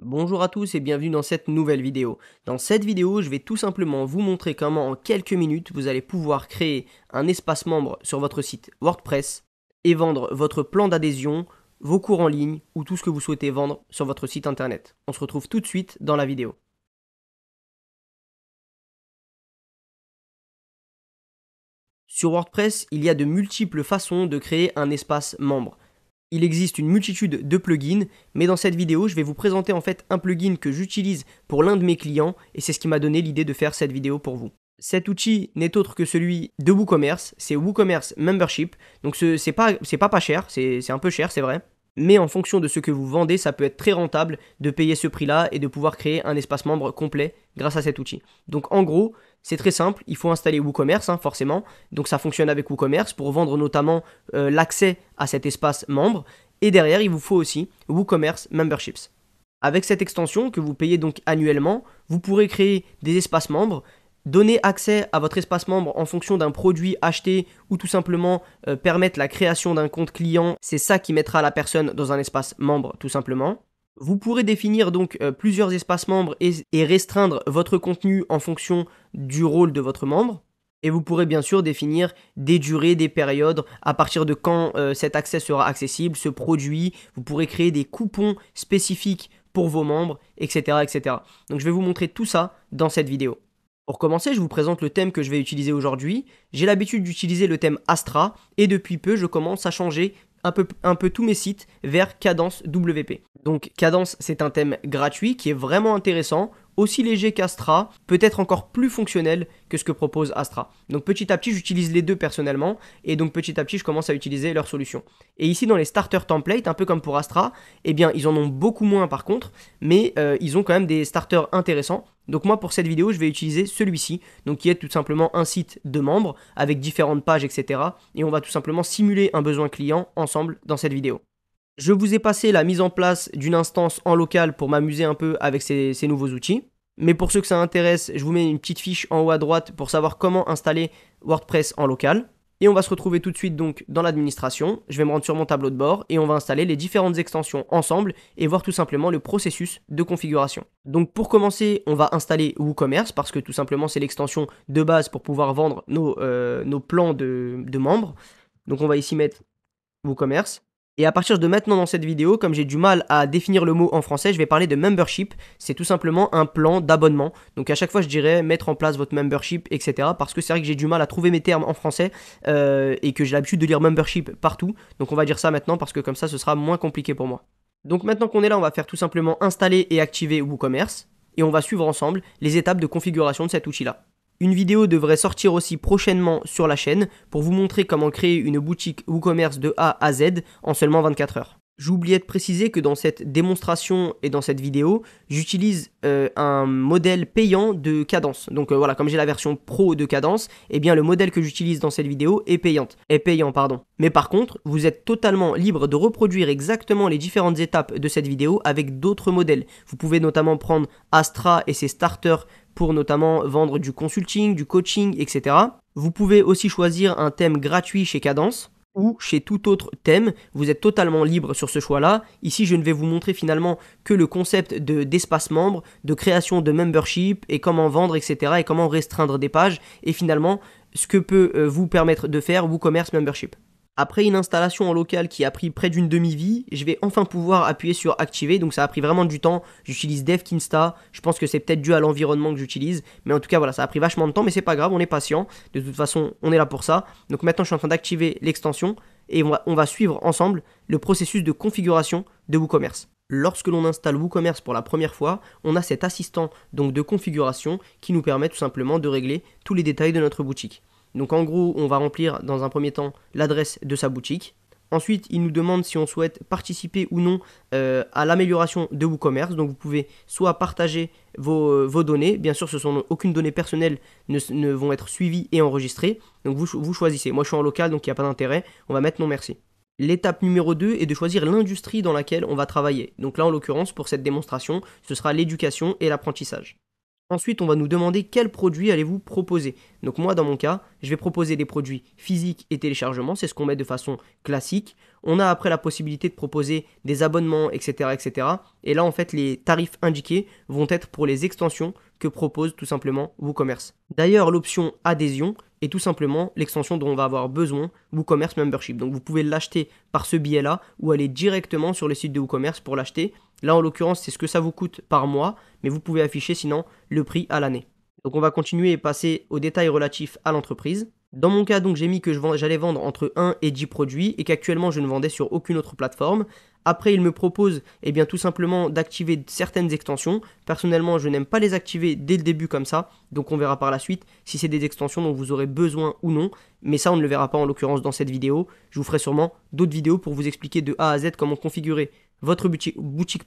Bonjour à tous et bienvenue dans cette nouvelle vidéo. Dans cette vidéo, je vais tout simplement vous montrer comment en quelques minutes vous allez pouvoir créer un espace membre sur votre site WordPress et vendre votre plan d'adhésion, vos cours en ligne ou tout ce que vous souhaitez vendre sur votre site internet. On se retrouve tout de suite dans la vidéo. Sur WordPress, il y a de multiples façons de créer un espace membre. Il existe une multitude de plugins, mais dans cette vidéo, je vais vous présenter en fait un plugin que j'utilise pour l'un de mes clients et c'est ce qui m'a donné l'idée de faire cette vidéo pour vous. Cet outil n'est autre que celui de WooCommerce, c'est WooCommerce Membership. Donc c'est pas cher, c'est un peu cher, c'est vrai. Mais en fonction de ce que vous vendez, ça peut être très rentable de payer ce prix-là et de pouvoir créer un espace membre complet grâce à cet outil. Donc en gros, c'est très simple, il faut installer WooCommerce forcément. Donc ça fonctionne avec WooCommerce pour vendre notamment l'accès à cet espace membre. Et derrière, il vous faut aussi WooCommerce Memberships. Avec cette extension que vous payez donc annuellement, vous pourrez créer des espaces membres, donner accès à votre espace membre en fonction d'un produit acheté ou tout simplement permettre la création d'un compte client. C'est ça qui mettra la personne dans un espace membre tout simplement. Vous pourrez définir donc plusieurs espaces membres et restreindre votre contenu en fonction du rôle de votre membre. Et vous pourrez bien sûr définir des durées, des périodes, à partir de quand cet accès sera accessible, ce produit. Vous pourrez créer des coupons spécifiques pour vos membres, etc., etc. Donc je vais vous montrer tout ça dans cette vidéo. Pour commencer, je vous présente le thème que je vais utiliser aujourd'hui. J'ai l'habitude d'utiliser le thème Astra et depuis peu, je commence à changer un peu tous mes sites vers Kadence WP. Donc Kadence, c'est un thème gratuit qui est vraiment intéressant, aussi léger qu'Astra, peut-être encore plus fonctionnel que ce que propose Astra. Donc petit à petit, j'utilise les deux personnellement et donc petit à petit, je commence à utiliser leurs solutions. Et ici, dans les starter templates, un peu comme pour Astra, eh bien, ils en ont beaucoup moins par contre, mais ils ont quand même des starters intéressants. Donc moi, pour cette vidéo, je vais utiliser celui-ci, donc qui est tout simplement un site de membres avec différentes pages, etc. Et on va tout simplement simuler un besoin client ensemble dans cette vidéo. Je vous ai passé la mise en place d'une instance en local pour m'amuser un peu avec ces nouveaux outils. Mais pour ceux que ça intéresse, je vous mets une petite fiche en haut à droite pour savoir comment installer WordPress en local. Et on va se retrouver tout de suite donc dans l'administration. Je vais me rendre sur mon tableau de bord et on va installer les différentes extensions ensemble et voir tout simplement le processus de configuration. Donc pour commencer, on va installer WooCommerce parce que tout simplement c'est l'extension de base pour pouvoir vendre nos plans de membres. Donc on va ici mettre WooCommerce. Et à partir de maintenant dans cette vidéo, comme j'ai du mal à définir le mot en français, je vais parler de membership. C'est tout simplement un plan d'abonnement. Donc à chaque fois, je dirais mettre en place votre membership, etc. Parce que c'est vrai que j'ai du mal à trouver mes termes en français et que j'ai l'habitude de lire membership partout. Donc on va dire ça maintenant parce que comme ça, ce sera moins compliqué pour moi. Donc maintenant qu'on est là, on va faire tout simplement installer et activer WooCommerce. Et on va suivre ensemble les étapes de configuration de cet outil-là. Une vidéo devrait sortir aussi prochainement sur la chaîne pour vous montrer comment créer une boutique WooCommerce de A à Z en seulement 24 heures. J'oubliais de préciser que dans cette démonstration et dans cette vidéo, j'utilise un modèle payant de Kadence. Donc voilà, comme j'ai la version pro de Kadence, eh bien le modèle que j'utilise dans cette vidéo est payant, pardon. Mais par contre, vous êtes totalement libre de reproduire exactement les différentes étapes de cette vidéo avec d'autres modèles. Vous pouvez notamment prendre Astra et ses starters pour notamment vendre du consulting, du coaching, etc. Vous pouvez aussi choisir un thème gratuit chez Kadence ou chez tout autre thème, vous êtes totalement libre sur ce choix-là. Ici, je ne vais vous montrer finalement que le concept d'espace membre, de création de membership et comment vendre, etc. et comment restreindre des pages et finalement ce que peut vous permettre de faire WooCommerce Membership. Après une installation en local qui a pris près d'une demi-vie, je vais enfin pouvoir appuyer sur activer, donc ça a pris vraiment du temps. J'utilise DevKinsta, je pense que c'est peut-être dû à l'environnement que j'utilise, mais en tout cas voilà, ça a pris vachement de temps, mais c'est pas grave, on est patient, de toute façon on est là pour ça. Donc maintenant je suis en train d'activer l'extension et on va suivre ensemble le processus de configuration de WooCommerce. Lorsque l'on installe WooCommerce pour la première fois, on a cet assistant donc de configuration qui nous permet tout simplement de régler tous les détails de notre boutique. Donc en gros, on va remplir dans un premier temps l'adresse de sa boutique. Ensuite, il nous demande si on souhaite participer ou non à l'amélioration de WooCommerce. Donc vous pouvez soit partager vos données. Bien sûr, aucune donnée personnelle ne vont être suivies et enregistrées. Donc vous choisissez. Moi, je suis en local, donc il n'y a pas d'intérêt. On va mettre non merci. L'étape numéro 2 est de choisir l'industrie dans laquelle on va travailler. Donc là, en l'occurrence, pour cette démonstration, ce sera l'éducation et l'apprentissage. Ensuite, on va nous demander quels produits allez-vous proposer. Donc moi, dans mon cas, je vais proposer des produits physiques et téléchargement, c'est ce qu'on met de façon classique. On a après la possibilité de proposer des abonnements, etc., etc. Et là, en fait, les tarifs indiqués vont être pour les extensions que propose tout simplement WooCommerce. D'ailleurs, l'option adhésion est tout simplement l'extension dont on va avoir besoin, WooCommerce Membership. Donc vous pouvez l'acheter par ce biais-là ou aller directement sur le site de WooCommerce pour l'acheter. Là, en l'occurrence, c'est ce que ça vous coûte par mois, mais vous pouvez afficher sinon le prix à l'année. Donc on va continuer et passer aux détails relatifs à l'entreprise. Dans mon cas, donc j'ai mis que j'allais vendre entre 1 et 10 produits et qu'actuellement je ne vendais sur aucune autre plateforme. Après, il me propose tout simplement d'activer certaines extensions. Personnellement, je n'aime pas les activer dès le début comme ça, donc on verra par la suite si c'est des extensions dont vous aurez besoin ou non. Mais ça, on ne le verra pas en l'occurrence dans cette vidéo. Je vous ferai sûrement d'autres vidéos pour vous expliquer de A à Z comment configurer votre boutique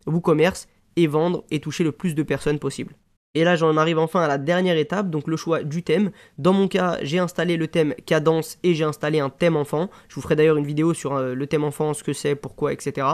WooCommerce et vendre et toucher le plus de personnes possible. Et là, j'en arrive enfin à la dernière étape, donc le choix du thème. Dans mon cas, j'ai installé le thème Cadence et j'ai installé un thème enfant. Je vous ferai d'ailleurs une vidéo sur le thème enfant, ce que c'est, pourquoi, etc.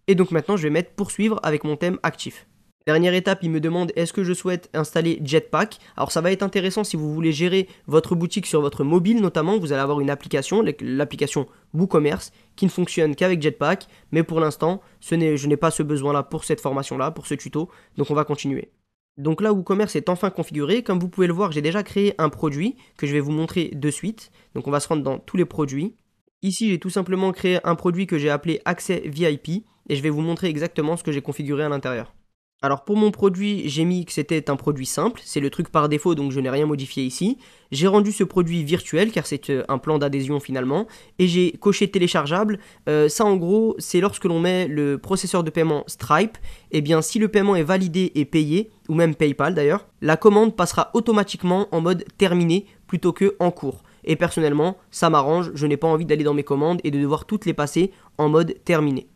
Et donc maintenant, je vais mettre poursuivre avec mon thème actif. Dernière étape, il me demande est-ce que je souhaite installer Jetpack. Alors ça va être intéressant si vous voulez gérer votre boutique sur votre mobile notamment. Vous allez avoir une application, l'application WooCommerce, qui ne fonctionne qu'avec Jetpack. Mais pour l'instant, je n'ai pas ce besoin-là pour cette formation-là, pour ce tuto. Donc on va continuer. Donc là, WooCommerce est enfin configuré. Comme vous pouvez le voir, j'ai déjà créé un produit que je vais vous montrer de suite. Donc on va se rendre dans tous les produits. Ici, j'ai tout simplement créé un produit que j'ai appelé Accès VIP et je vais vous montrer exactement ce que j'ai configuré à l'intérieur. Alors pour mon produit, j'ai mis que c'était un produit simple, c'est le truc par défaut donc je n'ai rien modifié ici. J'ai rendu ce produit virtuel car c'est un plan d'adhésion finalement et j'ai coché téléchargeable. Ça en gros c'est lorsque l'on met le processeur de paiement Stripe, et bien si le paiement est validé et payé, ou même PayPal d'ailleurs, la commande passera automatiquement en mode terminé plutôt que en cours. Et personnellement ça m'arrange, je n'ai pas envie d'aller dans mes commandes et de devoir toutes les passer en mode terminé.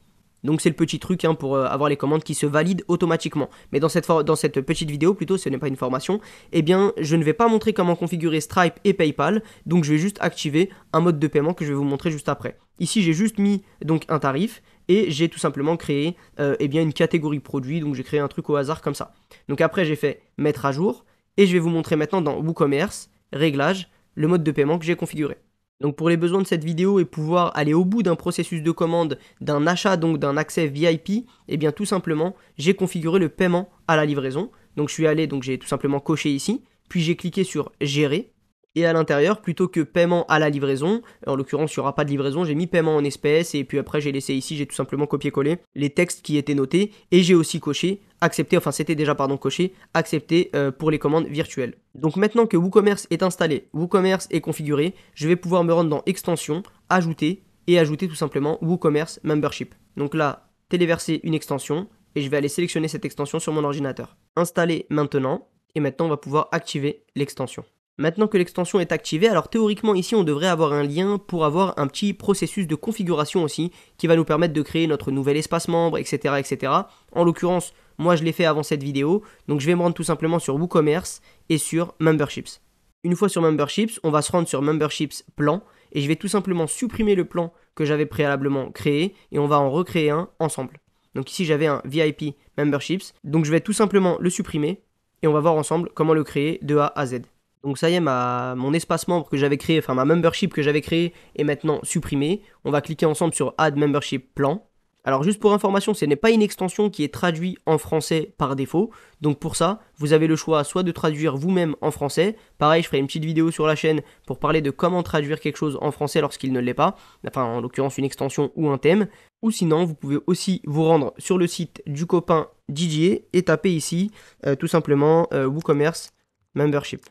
Donc c'est le petit truc pour avoir les commandes qui se valident automatiquement. Mais dans cette petite vidéo, plutôt, ce n'est pas une formation, eh bien je ne vais pas montrer comment configurer Stripe et PayPal, donc je vais juste activer un mode de paiement que je vais vous montrer juste après. Ici j'ai juste mis donc un tarif et j'ai tout simplement créé une catégorie produit, donc j'ai créé un truc au hasard comme ça. Donc après j'ai fait mettre à jour et je vais vous montrer maintenant dans WooCommerce, réglages, le mode de paiement que j'ai configuré. Donc pour les besoins de cette vidéo et pouvoir aller au bout d'un processus de commande, d'un achat, donc d'un accès VIP, eh bien tout simplement, j'ai configuré le paiement à la livraison. Donc je suis allé, donc j'ai tout simplement coché ici, puis j'ai cliqué sur gérer. Et à l'intérieur, plutôt que paiement à la livraison, en l'occurrence il n'y aura pas de livraison, j'ai mis paiement en espèces et puis après j'ai laissé ici, j'ai tout simplement copié-collé les textes qui étaient notés et j'ai aussi coché accepter, enfin c'était déjà coché, accepter pour les commandes virtuelles. Donc maintenant que WooCommerce est installé, WooCommerce est configuré, je vais pouvoir me rendre dans extension, ajouter et ajouter tout simplement WooCommerce Membership. Donc là, téléverser une extension et je vais aller sélectionner cette extension sur mon ordinateur. Installer maintenant et maintenant on va pouvoir activer l'extension. Maintenant que l'extension est activée, alors théoriquement ici on devrait avoir un lien pour avoir un petit processus de configuration aussi qui va nous permettre de créer notre nouvel espace membre, etc. etc. En l'occurrence, moi je l'ai fait avant cette vidéo, donc je vais me rendre tout simplement sur WooCommerce et sur Memberships. Une fois sur Memberships, on va se rendre sur Memberships plan et je vais tout simplement supprimer le plan que j'avais préalablement créé et on va en recréer un ensemble. Donc ici j'avais un VIP Memberships, donc je vais tout simplement le supprimer et on va voir ensemble comment le créer de A à Z. Donc ça y est, mon espace membre que j'avais créé, enfin ma membership que j'avais créé est maintenant supprimée. On va cliquer ensemble sur Add Membership Plan. Alors juste pour information, ce n'est pas une extension qui est traduite en français par défaut. Donc pour ça, vous avez le choix soit de traduire vous-même en français. Pareil, je ferai une petite vidéo sur la chaîne pour parler de comment traduire quelque chose en français lorsqu'il ne l'est pas. Enfin, en l'occurrence, une extension ou un thème. Ou sinon, vous pouvez aussi vous rendre sur le site du copain Didier et taper ici tout simplement WooCommerce Membership.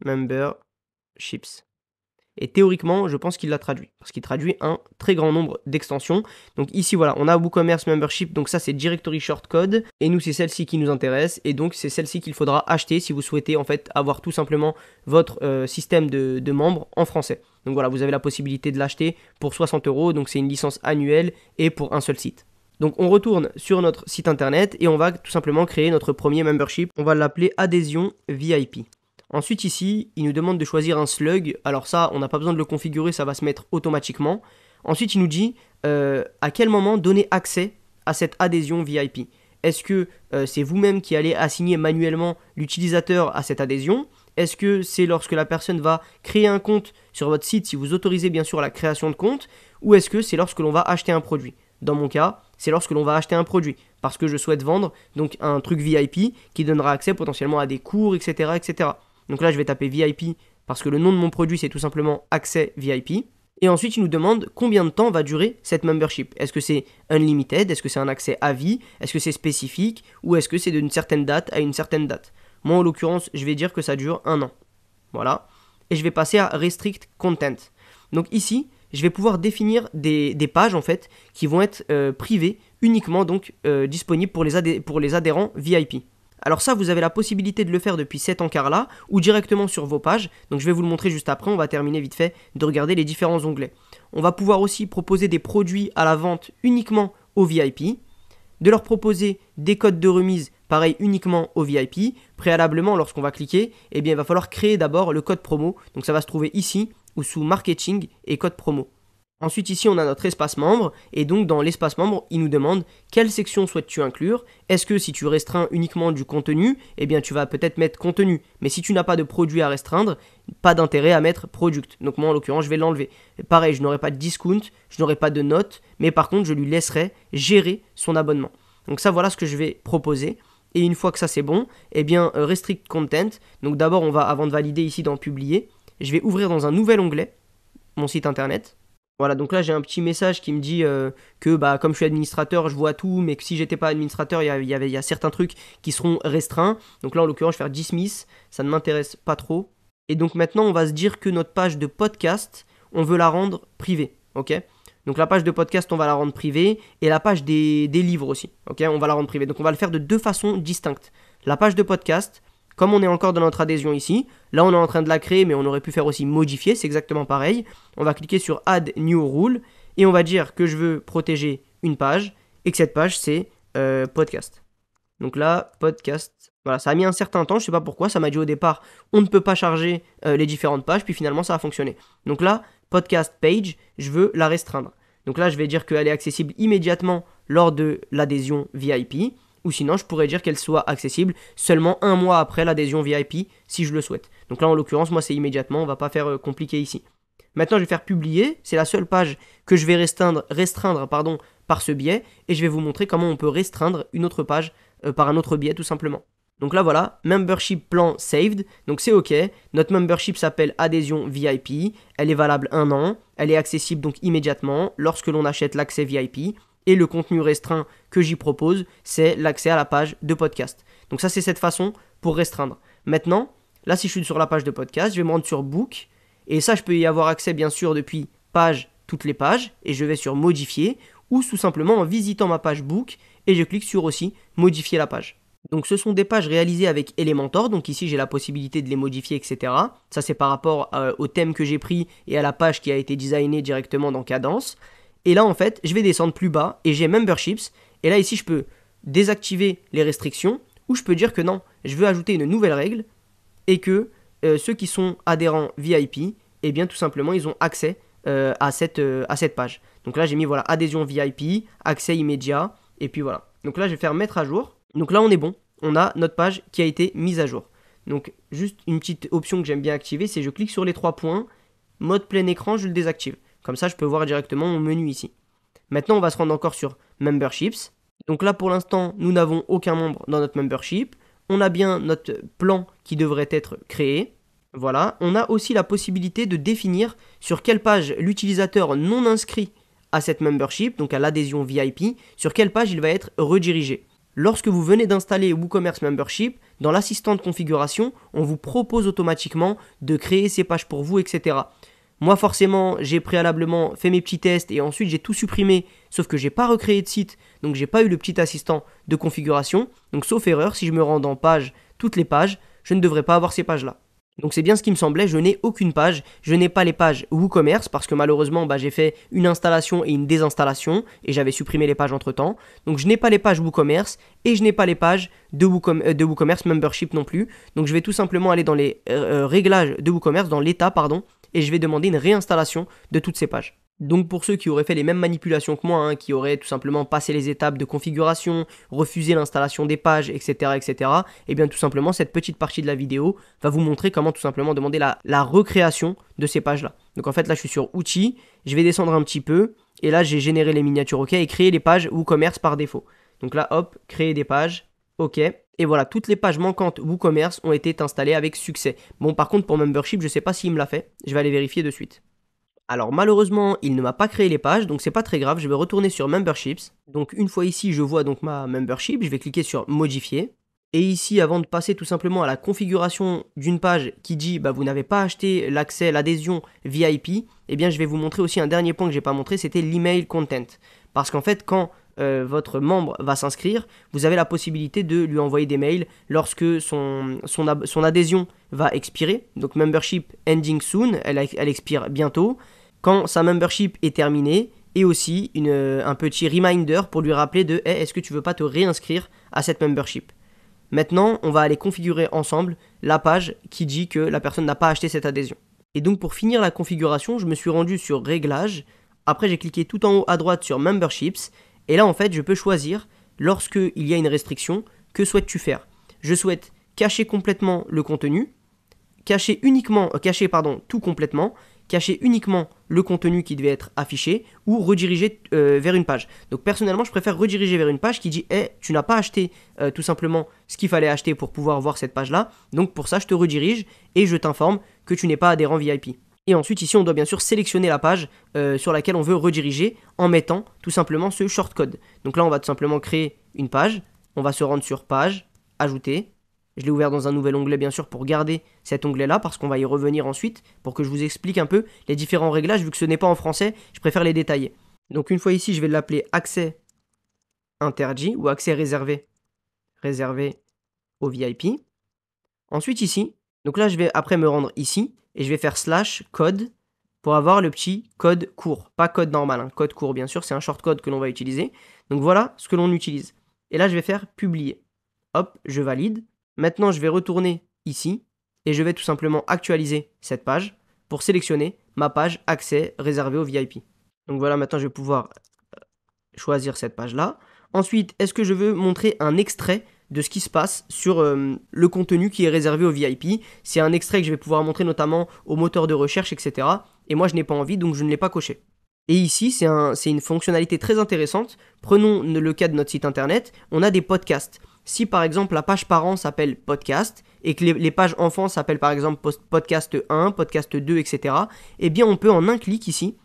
Memberships. Et théoriquement, je pense qu'il l'a traduit, parce qu'il traduit un très grand nombre d'extensions. Donc ici, voilà, on a WooCommerce Membership, donc ça c'est Directory Shortcode, et nous c'est celle-ci qui nous intéresse, et donc c'est celle-ci qu'il faudra acheter si vous souhaitez en fait avoir tout simplement votre système de membres en français. Donc voilà, vous avez la possibilité de l'acheter pour 60 €, donc c'est une licence annuelle et pour un seul site. Donc on retourne sur notre site internet et on va tout simplement créer notre premier membership. On va l'appeler Adhésion VIP. Ensuite ici, il nous demande de choisir un slug. Alors ça, on n'a pas besoin de le configurer, ça va se mettre automatiquement. Ensuite, il nous dit à quel moment donner accès à cette adhésion VIP. Est-ce que c'est vous-même qui allez assigner manuellement l'utilisateur à cette adhésion? Est-ce que c'est lorsque la personne va créer un compte sur votre site, si vous autorisez bien sûr la création de compte, ou est-ce que c'est lorsque l'on va acheter un produit? Dans mon cas, c'est lorsque l'on va acheter un produit, parce que je souhaite vendre donc un truc VIP qui donnera accès potentiellement à des cours, etc., etc. Donc là, je vais taper VIP parce que le nom de mon produit, c'est tout simplement accès VIP. Et ensuite, il nous demande combien de temps va durer cette membership. Est-ce que c'est unlimited? Est-ce que c'est un accès à vie? Est-ce que c'est spécifique? Ou est-ce que c'est d'une certaine date à une certaine date? Moi, en l'occurrence, je vais dire que ça dure 1 an. Voilà. Et je vais passer à Restrict Content. Donc ici, je vais pouvoir définir des pages en fait qui vont être privées, uniquement donc disponibles pour les adhérents VIP. Alors ça, vous avez la possibilité de le faire depuis cet encart-là ou directement sur vos pages. Donc je vais vous le montrer juste après, on va terminer vite fait de regarder les différents onglets. On va pouvoir aussi proposer des produits à la vente uniquement aux VIP, de leur proposer des codes de remise, pareil uniquement aux VIP. Préalablement, lorsqu'on va cliquer, eh bien, il va falloir créer d'abord le code promo. Donc ça va se trouver ici ou sous marketing et code promo. Ensuite ici on a notre espace membre et donc dans l'espace membre il nous demande quelle section souhaites-tu inclure. Est-ce que si tu restreins uniquement du contenu, eh bien tu vas peut-être mettre contenu, mais si tu n'as pas de produit à restreindre, pas d'intérêt à mettre product. Donc moi en l'occurrence je vais l'enlever. Pareil, je n'aurai pas de discount, je n'aurai pas de note, mais par contre je lui laisserai gérer son abonnement. Donc ça voilà ce que je vais proposer. Et une fois que ça c'est bon, eh bien restrict content. Donc d'abord on va, avant de valider ici dans publier, je vais ouvrir dans un nouvel onglet mon site internet. Voilà, donc là j'ai un petit message qui me dit que comme je suis administrateur, je vois tout, mais que si j'étais pas administrateur, il y a certains trucs qui seront restreints. Donc là en l'occurrence, je vais faire dismiss, ça ne m'intéresse pas trop. Et donc maintenant, on va se dire que notre page de podcast, on veut la rendre privée, ok? Donc la page de podcast, on va la rendre privée, et la page des livres aussi, ok? On va la rendre privée. Donc on va le faire de deux façons distinctes. La page de podcast, comme on est encore dans notre adhésion ici, là on est en train de la créer mais on aurait pu faire aussi modifier, c'est exactement pareil. On va cliquer sur Add New Rule et on va dire que je veux protéger une page et que cette page c'est podcast. Donc là, podcast, voilà, ça a mis un certain temps, je sais pas pourquoi, ça m'a dit au départ on ne peut pas charger les différentes pages, puis finalement ça a fonctionné. Donc là, podcast page, je veux la restreindre. Donc là je vais dire qu'elle est accessible immédiatement lors de l'adhésion VIP. Ou sinon, je pourrais dire qu'elle soit accessible seulement 1 mois après l'adhésion VIP, si je le souhaite. Donc là, en l'occurrence, moi, c'est immédiatement, on va pas faire compliqué ici. Maintenant, je vais faire publier, c'est la seule page que je vais restreindre par ce biais, et je vais vous montrer comment on peut restreindre une autre page par un autre biais, tout simplement. Donc là, voilà, membership plan saved, donc c'est OK. Notre membership s'appelle adhésion VIP, elle est valable 1 an, elle est accessible donc immédiatement lorsque l'on achète l'accès VIP. Et le contenu restreint que j'y propose, c'est l'accès à la page de podcast. Donc ça, c'est cette façon pour restreindre. Maintenant, là, si je suis sur la page de podcast, je vais me rendre sur Book. Et ça, je peux y avoir accès, bien sûr, depuis page, toutes les pages. Et je vais sur Modifier. Ou tout simplement en visitant ma page Book. Et je clique sur aussi Modifier la page. Donc ce sont des pages réalisées avec Elementor. Donc ici, j'ai la possibilité de les modifier, etc. Ça, c'est par rapport au thème que j'ai pris et à la page qui a été designée directement dans Kadence. Et là, en fait, je vais descendre plus bas et j'ai Memberships. Et là, ici, je peux désactiver les restrictions ou je peux dire que non, je veux ajouter une nouvelle règle et que ceux qui sont adhérents VIP, eh bien, tout simplement, ils ont accès à cette page. Donc là, j'ai mis, voilà, adhésion VIP, accès immédiat, et puis voilà. Donc là, je vais faire mettre à jour. Donc là, on est bon. On a notre page qui a été mise à jour. Donc, juste une petite option que j'aime bien activer, c'est je clique sur les 3 points, mode plein écran, je le désactive. Comme ça, je peux voir directement mon menu ici. Maintenant, on va se rendre encore sur Memberships. Donc là, pour l'instant, nous n'avons aucun membre dans notre membership. On a bien notre plan qui devrait être créé. Voilà. On a aussi la possibilité de définir sur quelle page l'utilisateur non inscrit à cette membership, donc à l'adhésion VIP, sur quelle page il va être redirigé. Lorsque vous venez d'installer WooCommerce Membership, dans l'assistant de configuration, on vous propose automatiquement de créer ces pages pour vous, etc. Moi forcément j'ai préalablement fait mes petits tests et ensuite j'ai tout supprimé, sauf que j'ai pas recréé de site, donc j'ai pas eu le petit assistant de configuration, donc sauf erreur, si je me rends dans page, toutes les pages, je ne devrais pas avoir ces pages là. Donc c'est bien ce qui me semblait, je n'ai aucune page, je n'ai pas les pages WooCommerce parce que malheureusement j'ai fait une installation et une désinstallation et j'avais supprimé les pages entre temps, donc je n'ai pas les pages WooCommerce et je n'ai pas les pages de WooCommerce Membership non plus, donc je vais tout simplement aller dans les réglages de WooCommerce, dans l'état pardon, et je vais demander une réinstallation de toutes ces pages. Donc pour ceux qui auraient fait les mêmes manipulations que moi, qui auraient tout simplement passé les étapes de configuration, refusé l'installation des pages, etc., et bien tout simplement cette petite partie de la vidéo va vous montrer comment tout simplement demander la recréation de ces pages-là. Donc en fait là je suis sur outils, je vais descendre un petit peu, et là j'ai généré les miniatures OK et créé les pages WooCommerce par défaut. Donc là hop, créer des pages, OK. Et voilà, toutes les pages manquantes WooCommerce ont été installées avec succès. Bon par contre pour Membership, je ne sais pas s'il me l'a fait, je vais aller vérifier de suite. Alors malheureusement, il ne m'a pas créé les pages, donc c'est pas très grave, je vais retourner sur Memberships. Donc une fois ici, je vois donc ma membership, je vais cliquer sur modifier. Et ici, avant de passer tout simplement à la configuration d'une page qui dit vous n'avez pas acheté l'accès, l'adhésion VIP, eh bien je vais vous montrer aussi un dernier point que j'ai pas montré, c'était l'email content. Parce qu'en fait, quand votre membre va s'inscrire, vous avez la possibilité de lui envoyer des mails lorsque son adhésion va expirer. Donc membership ending soon, elle expire bientôt. Quand sa membership est terminée, et aussi un petit reminder pour lui rappeler de hey, est-ce que tu veux pas te réinscrire à cette membership. Maintenant, on va aller configurer ensemble la page qui dit que la personne n'a pas acheté cette adhésion. Et donc pour finir la configuration, je me suis rendu sur Réglages. Après, j'ai cliqué tout en haut à droite sur Memberships. Et là, en fait, je peux choisir, lorsqu'il y a une restriction, que souhaites-tu faire ? Je souhaite cacher complètement le contenu, cacher tout complètement, cacher uniquement le contenu qui devait être affiché ou rediriger vers une page. Donc personnellement, je préfère rediriger vers une page qui dit hey, tu n'as pas acheté tout simplement ce qu'il fallait acheter pour pouvoir voir cette page-là. Donc pour ça, je te redirige et je t'informe que tu n'es pas adhérent VIP. Et ensuite, ici, on doit bien sûr sélectionner la page sur laquelle on veut rediriger en mettant tout simplement ce shortcode. Donc là, on va tout simplement créer une page. On va se rendre sur page, ajouter. Je l'ai ouvert dans un nouvel onglet bien sûr pour garder cet onglet-là parce qu'on va y revenir ensuite pour que je vous explique un peu les différents réglages. Vu que ce n'est pas en français, je préfère les détailler. Donc une fois ici, je vais l'appeler accès interdit ou accès réservé au VIP. Ensuite ici, donc là je vais après me rendre ici et je vais faire /code pour avoir le petit code court. Pas code normal, code court bien sûr, c'est un shortcode que l'on va utiliser. Donc voilà ce que l'on utilise. Et là je vais faire publier. Hop, je valide. Maintenant, je vais retourner ici et je vais tout simplement actualiser cette page pour sélectionner ma page accès réservé au VIP. Donc voilà, maintenant je vais pouvoir choisir cette page-là. Ensuite, est-ce que je veux montrer un extrait de ce qui se passe sur le contenu qui est réservé au VIP ? C'est un extrait que je vais pouvoir montrer notamment au moteur de recherche, etc. Et moi, je n'ai pas envie, donc je ne l'ai pas coché. Et ici, c'est une fonctionnalité très intéressante. Prenons le cas de notre site internet. On a des podcasts. Si par exemple la page parent s'appelle podcast et que les pages enfants s'appellent par exemple podcast 1, podcast 2, etc., eh bien on peut en un clic ici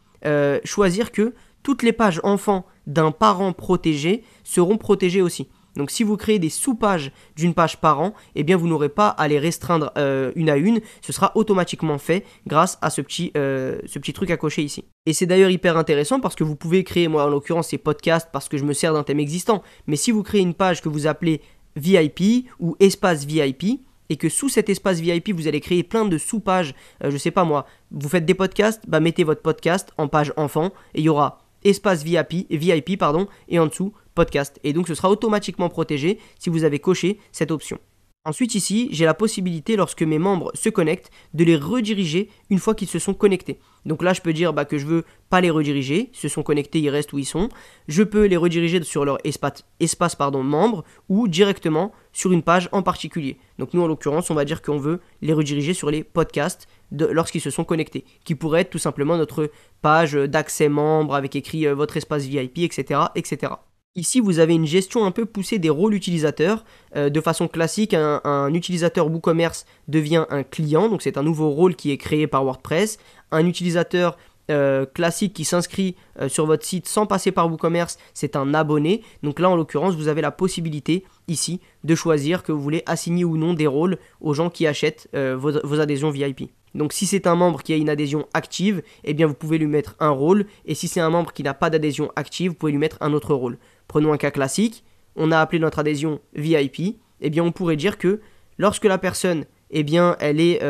choisir que toutes les pages enfants d'un parent protégé seront protégées aussi. Donc si vous créez des sous-pages d'une page parent, eh bien vous n'aurez pas à les restreindre une à une, ce sera automatiquement fait grâce à ce petit truc à cocher ici. Et c'est d'ailleurs hyper intéressant parce que vous pouvez créer, moi en l'occurrence c'est podcast parce que je me sers d'un thème existant, mais si vous créez une page que vous appelez VIP ou espace VIP, et que sous cet espace VIP vous allez créer plein de sous-pages, je sais pas moi, vous faites des podcasts, mettez votre podcast en page enfant et il y aura espace VIP, et en dessous podcast. Et donc ce sera automatiquement protégé si vous avez coché cette option. Ensuite ici, j'ai la possibilité lorsque mes membres se connectent de les rediriger une fois qu'ils se sont connectés. Donc là je peux dire que je veux pas les rediriger, ils se sont connectés, ils restent où ils sont. Je peux les rediriger sur leur espace membre ou directement sur une page en particulier. Donc nous en l'occurrence on va dire qu'on veut les rediriger sur les podcasts lorsqu'ils se sont connectés, qui pourrait être tout simplement notre page d'accès membre avec écrit votre espace VIP, etc., etc. Ici, vous avez une gestion un peu poussée des rôles utilisateurs. De façon classique, un utilisateur WooCommerce devient un client, donc c'est un nouveau rôle qui est créé par WordPress. Un utilisateur classique qui s'inscrit sur votre site sans passer par WooCommerce, c'est un abonné. Donc là, en l'occurrence, vous avez la possibilité ici de choisir que vous voulez assigner ou non des rôles aux gens qui achètent vos adhésions VIP. Donc si c'est un membre qui a une adhésion active, eh bien vous pouvez lui mettre un rôle. Et si c'est un membre qui n'a pas d'adhésion active, vous pouvez lui mettre un autre rôle. Prenons un cas classique, on a appelé notre adhésion VIP, eh bien on pourrait dire que lorsque la personne, eh bien elle est,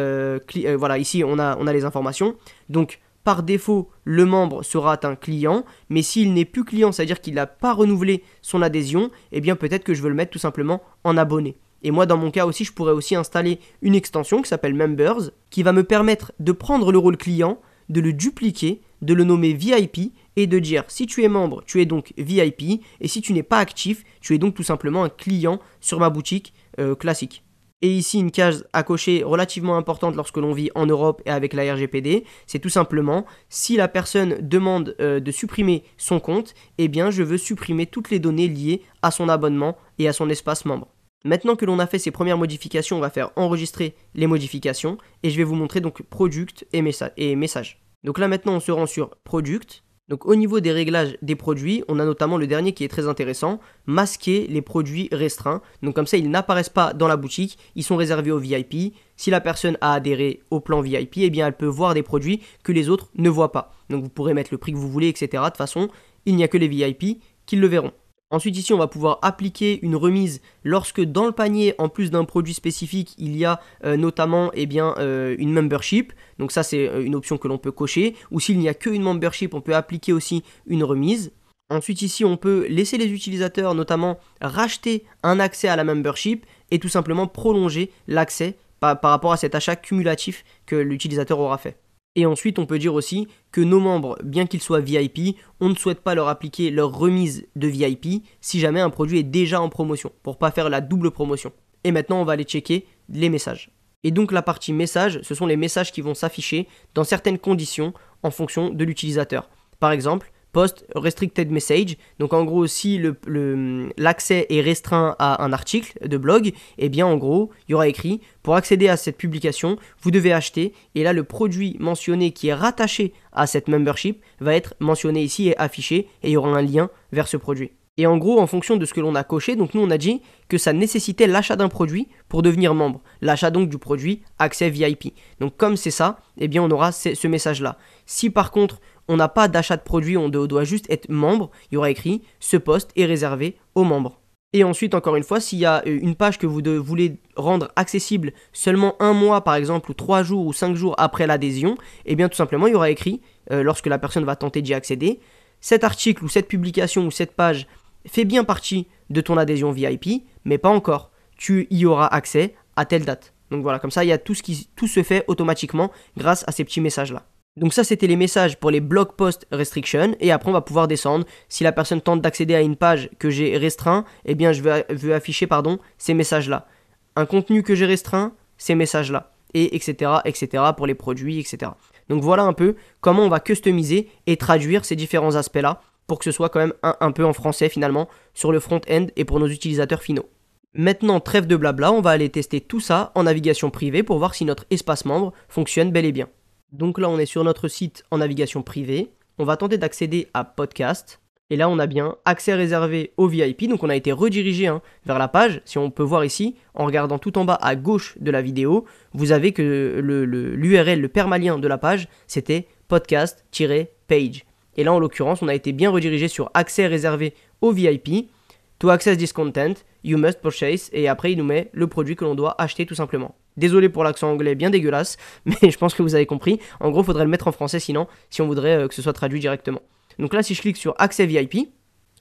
voilà ici on a les informations, donc par défaut le membre sera un client, mais s'il n'est plus client, c'est-à-dire qu'il n'a pas renouvelé son adhésion, eh bien peut-être que je veux le mettre tout simplement en abonné. Et moi dans mon cas aussi, je pourrais aussi installer une extension qui s'appelle Members, qui va me permettre de prendre le rôle client, de le dupliquer, de le nommer VIP et de dire si tu es membre, tu es donc VIP, et si tu n'es pas actif, tu es donc tout simplement un client sur ma boutique classique. Et ici, une case à cocher relativement importante lorsque l'on vit en Europe et avec la RGPD, c'est tout simplement si la personne demande de supprimer son compte, eh bien je veux supprimer toutes les données liées à son abonnement et à son espace membre. Maintenant que l'on a fait ces premières modifications, on va faire enregistrer les modifications et je vais vous montrer donc Product et message. Donc là maintenant on se rend sur Product. Donc au niveau des réglages des produits, on a notamment le dernier qui est très intéressant, masquer les produits restreints. Donc comme ça ils n'apparaissent pas dans la boutique, ils sont réservés aux VIP. Si la personne a adhéré au plan VIP, eh bien elle peut voir des produits que les autres ne voient pas. Donc vous pourrez mettre le prix que vous voulez, etc. De toute façon, il n'y a que les VIP qui le verront. Ensuite ici on va pouvoir appliquer une remise lorsque dans le panier en plus d'un produit spécifique il y a notamment une membership, donc ça c'est une option que l'on peut cocher, ou s'il n'y a qu'une membership on peut appliquer aussi une remise. Ensuite ici on peut laisser les utilisateurs notamment racheter un accès à la membership et tout simplement prolonger l'accès par rapport à cet achat cumulatif que l'utilisateur aura fait. Et ensuite, on peut dire aussi que nos membres, bien qu'ils soient VIP, on ne souhaite pas leur appliquer leur remise de VIP si jamais un produit est déjà en promotion, pour pas faire la double promotion. Et maintenant, on va aller checker les messages. Et donc la partie messages, ce sont les messages qui vont s'afficher dans certaines conditions en fonction de l'utilisateur. Par exemple, Post Restricted Message, donc en gros si l'accès est restreint à un article de blog, eh bien en gros il y aura écrit pour accéder à cette publication vous devez acheter, et là le produit mentionné qui est rattaché à cette membership va être mentionné ici et affiché et il y aura un lien vers ce produit. Et en gros en fonction de ce que l'on a coché, donc nous on a dit que ça nécessitait l'achat d'un produit pour devenir membre, l'achat donc du produit accès VIP. Donc comme c'est ça, eh bien on aura ce message là. Si par contre on n'a pas d'achat de produit, on doit juste être membre, il y aura écrit « Ce poste est réservé aux membres ». Et ensuite, encore une fois, s'il y a une page que vous voulez rendre accessible seulement un mois, par exemple, ou 3 jours ou 5 jours après l'adhésion, eh bien tout simplement, il y aura écrit, lorsque la personne va tenter d'y accéder, cet article ou cette publication ou cette page fait bien partie de ton adhésion VIP, mais pas encore. Tu y auras accès à telle date. Donc voilà, comme ça, il y a tout se fait automatiquement grâce à ces petits messages-là. Donc ça c'était les messages pour les blog post restriction, et après on va pouvoir descendre. Si la personne tente d'accéder à une page que j'ai restreint, eh bien je veux afficher ces messages là. Un contenu que j'ai restreint, ces messages là, et etc pour les produits, etc. Donc voilà un peu comment on va customiser et traduire ces différents aspects là pour que ce soit quand même un peu en français finalement sur le front-end et pour nos utilisateurs finaux. Maintenant trêve de blabla, on va aller tester tout ça en navigation privée pour voir si notre espace membre fonctionne bel et bien. Donc là, on est sur notre site en navigation privée. On va tenter d'accéder à Podcast. Et là, on a bien accès réservé au VIP. Donc on a été redirigé vers la page. Si on peut voir ici, en regardant tout en bas à gauche de la vidéo, vous avez que l'URL, le permalien de la page, c'était podcast-page. Et là, en l'occurrence, on a été bien redirigé sur accès réservé au VIP. To access this content, you must purchase. Et après, il nous met le produit que l'on doit acheter tout simplement. Désolé pour l'accent anglais bien dégueulasse, mais je pense que vous avez compris. En gros, il faudrait le mettre en français sinon, si on voudrait que ce soit traduit directement. Donc là, si je clique sur accès VIP,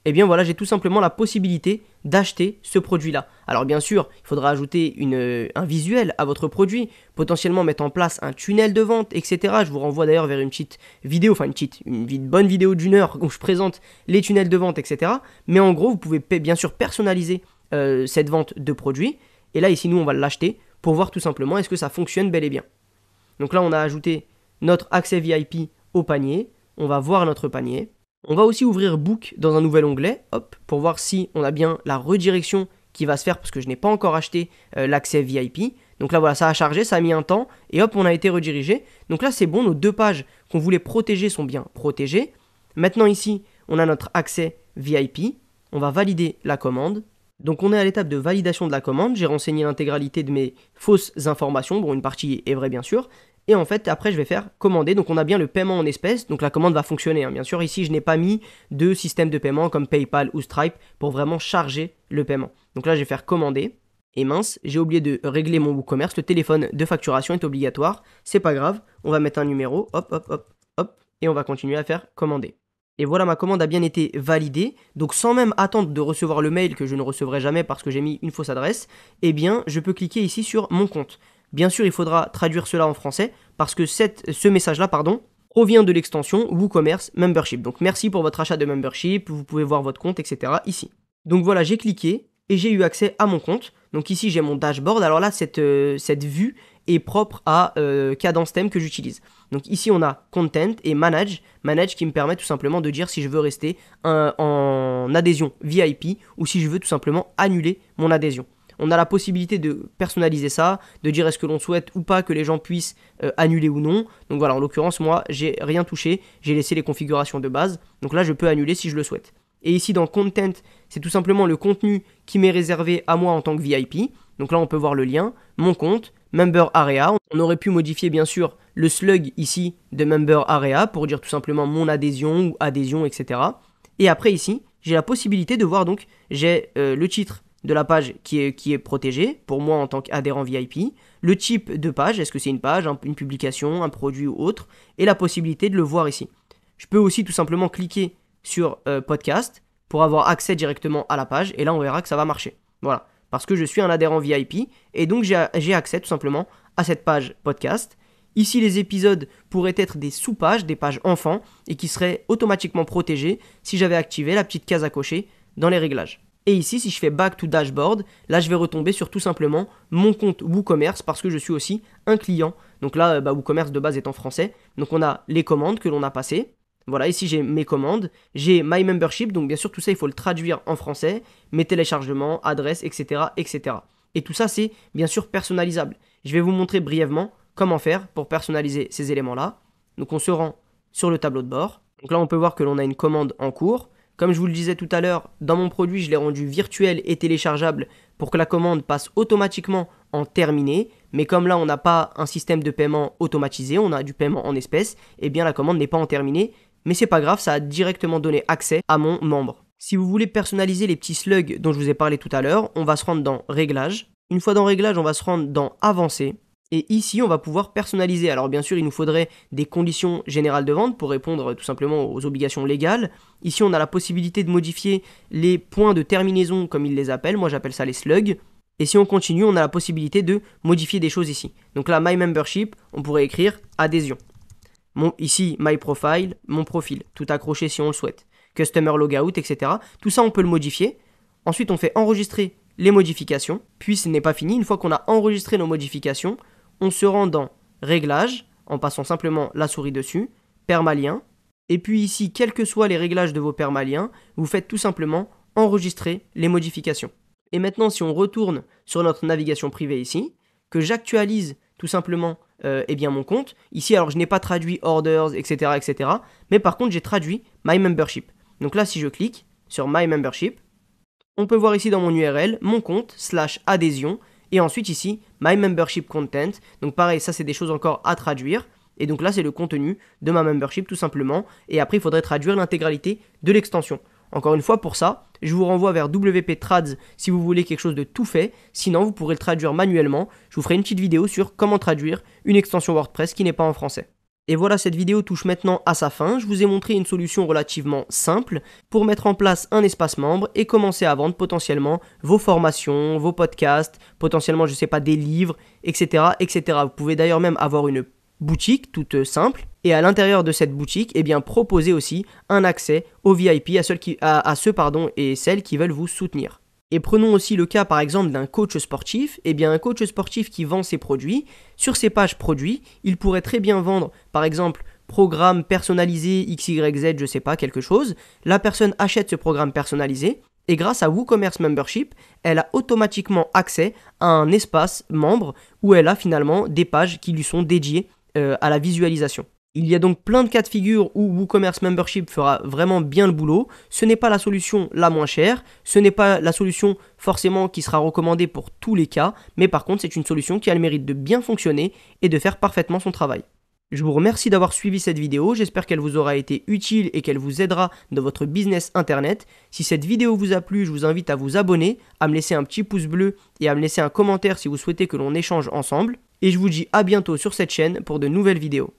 eh bien voilà, j'ai tout simplement la possibilité d'acheter ce produit-là. Alors bien sûr, il faudra ajouter un visuel à votre produit, potentiellement mettre en place un tunnel de vente, etc. Je vous renvoie d'ailleurs vers une petite vidéo, une bonne vidéo d'1 heure où je présente les tunnels de vente, etc. Mais en gros, vous pouvez bien sûr personnaliser cette vente de produits. Et là, ici, nous, on va l'acheter pour voir tout simplement est-ce que ça fonctionne bel et bien. Donc là, on a ajouté notre accès VIP au panier. On va voir notre panier. On va aussi ouvrir Book dans un nouvel onglet, hop, pour voir si on a bien la redirection qui va se faire parce que je n'ai pas encore acheté l'accès VIP. Donc là, voilà, ça a chargé, ça a mis un temps et hop, on a été redirigé. Donc là, c'est bon, nos 2 pages qu'on voulait protéger sont bien protégées. Maintenant ici, on a notre accès VIP. On va valider la commande. Donc on est à l'étape de validation de la commande, j'ai renseigné l'intégralité de mes fausses informations, bon une partie est vraie bien sûr, et en fait après je vais faire commander, donc on a bien le paiement en espèces, donc la commande va fonctionner, bien sûr ici je n'ai pas mis de système de paiement comme PayPal ou Stripe pour vraiment charger le paiement. Donc là je vais faire commander, et mince, j'ai oublié de régler mon WooCommerce, le téléphone de facturation est obligatoire, c'est pas grave, on va mettre un numéro, hop, et on va continuer à faire commander. Et voilà, ma commande a bien été validée, donc sans même attendre de recevoir le mail que je ne recevrai jamais parce que j'ai mis une fausse adresse, eh bien je peux cliquer ici sur mon compte. Bien sûr, il faudra traduire cela en français parce que ce message-là, provient de l'extension WooCommerce Membership. Donc merci pour votre achat de membership, vous pouvez voir votre compte, etc. ici. Donc voilà, j'ai cliqué et j'ai eu accès à mon compte. Donc ici j'ai mon dashboard. Alors là, cette vue est propre à Kadence Theme que j'utilise. Donc ici on a Content et Manage qui me permet tout simplement de dire si je veux rester en adhésion VIP ou si je veux tout simplement annuler mon adhésion. On a la possibilité de personnaliser ça, de dire est-ce que l'on souhaite ou pas que les gens puissent annuler ou non. Donc voilà, en l'occurrence, moi, j'ai rien touché, j'ai laissé les configurations de base. Donc là, je peux annuler si je le souhaite. Et ici, dans Content, c'est tout simplement le contenu qui m'est réservé à moi en tant que VIP. Donc là, on peut voir le lien, mon compte, Member Area. On aurait pu modifier, bien sûr, le slug ici de Member Area pour dire tout simplement mon adhésion ou adhésion, etc. Et après, ici, j'ai la possibilité de voir, donc, j'ai le titre de la page qui est protégée, pour moi en tant qu'adhérent VIP, le type de page, est-ce que c'est une page, une publication, un produit ou autre, et la possibilité de le voir ici. Je peux aussi tout simplement cliquer sur podcast pour avoir accès directement à la page, et là on verra que ça va marcher. Voilà, parce que je suis un adhérent VIP, et donc j'ai accès tout simplement à cette page podcast. Ici, les épisodes pourraient être des sous-pages, des pages enfants, et qui seraient automatiquement protégées si j'avais activé la petite case à cocher dans les réglages. Et ici, si je fais Back to Dashboard, là je vais retomber sur tout simplement mon compte WooCommerce parce que je suis aussi un client. Donc là, WooCommerce de base est en français. Donc on a les commandes que l'on a passées. Voilà, ici j'ai mes commandes. J'ai My Membership, donc bien sûr tout ça il faut le traduire en français. Mes téléchargements, adresses, etc. etc. Et tout ça c'est bien sûr personnalisable. Je vais vous montrer brièvement comment faire pour personnaliser ces éléments-là. Donc on se rend sur le tableau de bord. Donc là on peut voir que l'on a une commande en cours. Comme je vous le disais tout à l'heure, dans mon produit, je l'ai rendu virtuel et téléchargeable pour que la commande passe automatiquement en terminé. Mais comme là, on n'a pas un système de paiement automatisé, on a du paiement en espèces, eh bien la commande n'est pas en terminé. Mais c'est pas grave, ça a directement donné accès à mon membre. Si vous voulez personnaliser les petits slugs dont je vous ai parlé tout à l'heure, on va se rendre dans Réglages. Une fois dans Réglages, on va se rendre dans Avancer. Et ici, on va pouvoir personnaliser. Alors bien sûr, il nous faudrait des conditions générales de vente pour répondre tout simplement aux obligations légales. Ici, on a la possibilité de modifier les points de terminaison, comme ils les appellent. Moi, j'appelle ça les slugs. Et si on continue, on a la possibilité de modifier des choses ici. Donc là, My Membership, on pourrait écrire adhésion. Ici, My Profile, mon profil, tout accroché si on le souhaite. Customer Logout, etc. Tout ça, on peut le modifier. Ensuite, on fait enregistrer les modifications. Puis, ce n'est pas fini. Une fois qu'on a enregistré nos modifications, on se rend dans Réglages, en passant simplement la souris dessus, Permalien, et puis ici, quels que soient les réglages de vos permaliens, vous faites tout simplement enregistrer les modifications. Et maintenant, si on retourne sur notre navigation privée ici, que j'actualise tout simplement mon compte, ici alors je n'ai pas traduit Orders, etc., etc., mais par contre j'ai traduit My Membership. Donc là, si je clique sur My Membership, on peut voir ici dans mon URL, mon compte, /adhésion, et ensuite ici, My Membership Content. Donc pareil, ça c'est des choses encore à traduire. Et donc là, c'est le contenu de ma membership tout simplement. Et après, il faudrait traduire l'intégralité de l'extension. Encore une fois, pour ça, je vous renvoie vers WP Trads si vous voulez quelque chose de tout fait. Sinon, vous pourrez le traduire manuellement. Je vous ferai une petite vidéo sur comment traduire une extension WordPress qui n'est pas en français. Et voilà, cette vidéo touche maintenant à sa fin. Je vous ai montré une solution relativement simple pour mettre en place un espace membre et commencer à vendre potentiellement vos formations, vos podcasts, potentiellement, je sais pas, des livres, etc., etc. Vous pouvez d'ailleurs même avoir une boutique toute simple et à l'intérieur de cette boutique, eh bien, proposer aussi un accès aux VIP, à ceux et celles qui veulent vous soutenir. Et prenons aussi le cas par exemple d'un coach sportif. Eh bien un coach sportif qui vend ses produits, sur ses pages produits, il pourrait très bien vendre par exemple programme personnalisé XYZ, je sais pas, quelque chose. La personne achète ce programme personnalisé et grâce à WooCommerce Membership, elle a automatiquement accès à un espace membre où elle a finalement des pages qui lui sont dédiées à la visualisation. Il y a donc plein de cas de figure où WooCommerce Membership fera vraiment bien le boulot. Ce n'est pas la solution la moins chère, ce n'est pas la solution forcément qui sera recommandée pour tous les cas, mais par contre c'est une solution qui a le mérite de bien fonctionner et de faire parfaitement son travail. Je vous remercie d'avoir suivi cette vidéo, j'espère qu'elle vous aura été utile et qu'elle vous aidera dans votre business internet. Si cette vidéo vous a plu, je vous invite à vous abonner, à me laisser un petit pouce bleu et à me laisser un commentaire si vous souhaitez que l'on échange ensemble. Et je vous dis à bientôt sur cette chaîne pour de nouvelles vidéos.